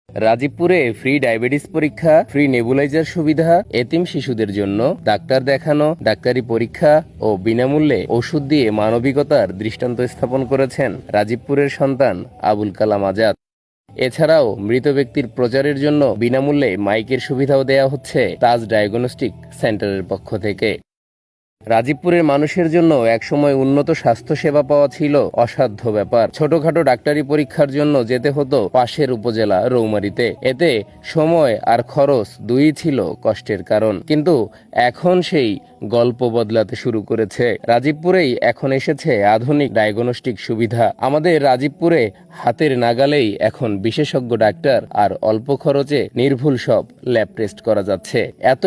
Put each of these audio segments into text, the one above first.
রাজীবপুরে free diabetes পরীক্ষা, free nebuliser সুবিধা, এতিম শিশুদের জন্য ডাক্তার দেখানো, ডাক্তারি পরীক্ষা ও বিনামূল্যে ওষুধ দিয়ে মানবিকতার দৃষ্টান্ত স্থাপন করেছেন রাজীবপুরের সন্তান আবুল কালাম আজাদ। এছাড়াও মৃত ব্যক্তির প্রচারের জন্য বিনামূল্যে মাইকের সুবিধাও দেয়া হচ্ছে তাজ ডায়াগনস্টিক সেন্টারের পক্ষ থেকে। রাজীবপুরের মানুষের জন্য একসময় উন্নত স্বাস্থ্যসেবা পাওয়া ছিল অসাধ্য ব্যাপার। ছোটখাটো ডাক্তারি পরীক্ষার জন্য যেতে হতো পাশের উপজেলা রৌমারীতে। এতে সময় আর খরচ দুই ছিল কষ্টের কারণ। কিন্তু এখন সেই গল্প বদলাতে শুরু করেছে। রাজীবপুরেই এখন এসেছে আধুনিক ডায়াগনস্টিক সুবিধা। আমাদের রাজীবপুরে হাতের নাগালেই এখন বিশেষজ্ঞ ডাক্তার আর অল্প খরচে নির্ভুল সব ল্যাব টেস্ট করা যাচ্ছে। এত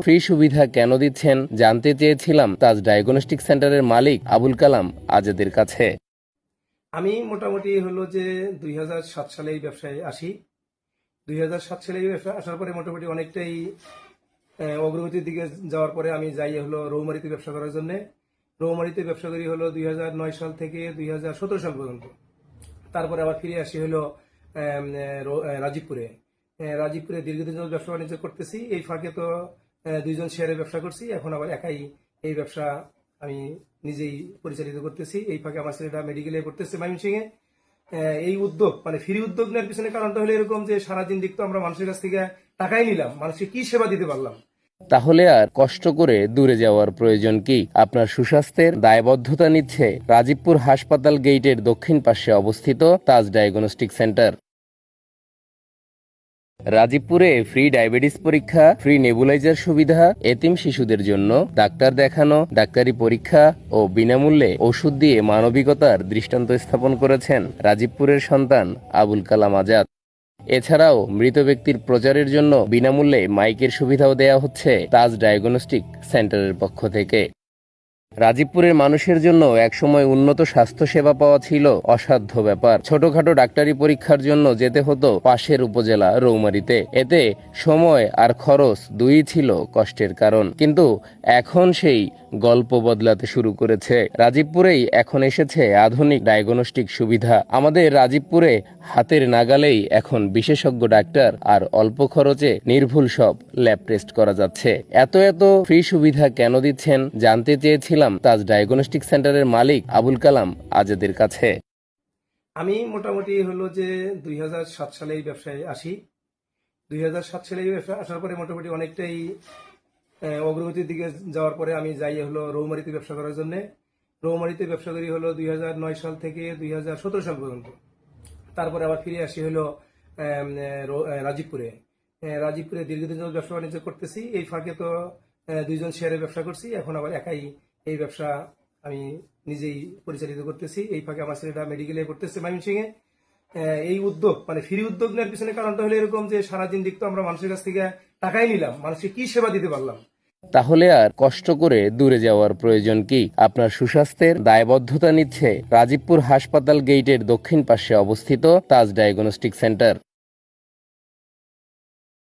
ফ্রি সুবিধা কেন দিচ্ছেন জানতে চেয়েছিলাম তাজ ডায়াগনস্টিক সেন্টারের মালিক আবুল কালাম আজাদের কাছে। আমি মোটামুটি হলো যে 2007 সালে এই ব্যবসায় আসি। 2007 সালে এই ব্যবসা আসার পরে মোটামুটি অনেকটাই অগ্রগতির দিকে যাওয়ার পরে আমি যাই হলো রৌমারীতে ব্যবসা করার জন্য। রৌমারীতে ব্যবসা করি হলো 2009 সাল থেকে 2017 সাল পর্যন্ত। তারপরে আবার ফিরে আসি হলো রাজীবপুরে। রাজীবপুরে দীর্ঘদিন যাবত ব্যবসা বাণিজ্য করতেছি। এই ফাঁকে তো দুইজন শেয়ারে ব্যবসা করছি, এখন আবার একাই এই ব্যবসা আমি নিজেই পরিচালিত করতেছি। এই ফাঁকে আমার ছেলেটা মেডিকেলে পড়তেছে ময়মনসিংহে। এই উদ্যোগ মানে ফ্রি উদ্যোগ নেওয়ার পিছনে কারণটা হলো এরকম যে সারাদিন দেখতো আমরা মানুষের কাছ থেকে টাকাই নিলাম, মানুষকে কি সেবা দিতে পারলাম। তাহলে আর কষ্ট করে দূরে যাওয়ার প্রয়োজন কি? আপনার সুস্বাস্থ্যের দায়বদ্ধতা নিচ্ছে রাজীবপুর হাসপাতাল গেটের দক্ষিণ পাশে অবস্থিত তাজ ডায়াগনস্টিক সেন্টার। রাজীবপুরে ফ্রি ডায়াবেটিস পরীক্ষা, ফ্রি নেবুলাইজার সুবিধা, এতিম শিশুদের জন্য ডাক্তার দেখানো, ডাক্তারি পরীক্ষা ও বিনামূল্যে ওষুধ দিয়ে মানবিকতার দৃষ্টান্ত স্থাপন করেছেন রাজীবপুরের সন্তান আবুল কালাম আজাদ। এছাড়াও মৃত ব্যক্তির প্রচারের জন্য বিনামূল্যে মাইকের সুবিধাও দেয়া হচ্ছে তাজ ডায়াগনস্টিক সেন্টারের পক্ষ থেকে। রাজীবপুরের মানুষের জন্য একসময় উন্নত স্বাস্থ্যসেবা পাওয়া ছিল অসাধ্য ব্যাপার। ছোটখাটো ডাক্তারি পরীক্ষার জন্য যেতে হতো পাশের উপজেলা রৌমারীতে। এতে সময় আর খরচ দুই ছিল কষ্টের কারণ। কিন্তু এখন সেই গল্প বদলাতে শুরু করেছে। রাজীবপুরেই এখন এসেছে আধুনিক ডায়াগনস্টিক সুবিধা। আমাদের রাজীবপুরে হাতের নাগালেই এখন বিশেষজ্ঞ ডাক্তার আর অল্প খরচে নির্ভুল সব ল্যাব টেস্ট করা যাচ্ছে। এত ফ্রি সুবিধা কেন দিচ্ছেন জানতে চেয়েছিলাম তাজ ডায়াগনস্টিক সেন্টারের মালিক আবুল কালাম আজাদের কাছে। আমি মোটামুটি হলো যে 2007 সালে এই ব্যবসায় আসি। 2007 সালে এই ব্যবসা আসার পরে মোটামুটি অনেকটাই অগ্রগতির দিকে যাওয়ার পরে আমি যাই হলো রৌমারীতে ব্যবসা করার জন্য। রৌমারীতে ব্যবসা করি হলো 2009 সাল থেকে 2017 সাল পর্যন্ত। তারপরে আবার ফিরে আসি হলো রাজীবপুরে। রাজীবপুরে দীর্ঘদিন যাবত ব্যবসা বাণিজ্য করতেছি। এই ফাঁকে তো দুইজন শেয়ারে ব্যবসা করছি, এখন আবার একাই এই ব্যবসা আমি নিজেই পরিচালিত করতেছি। এই ফাঁকে আমার ছেলেটা মেডিকেলে পড়তেছে ময়মনসিংহে। এই উদ্যোগ মানে ফ্রি উদ্যোগ নেওয়ার পিছনে কারণটা হলো এরকম যে সারাদিন দেখতো আমরা মানুষের কাছ থেকে টাকাই নিলাম, মানুষকে কি সেবা দিতে পারলাম। তাহলে আর কষ্ট করে দূরে যাওয়ার প্রয়োজন কি? আপনার সুস্বাস্থ্যের দায়বদ্ধতা নিচ্ছে রাজীবপুর হাসপাতাল গেটের দক্ষিণ পাশে অবস্থিত তাজ ডায়াগনস্টিক সেন্টার।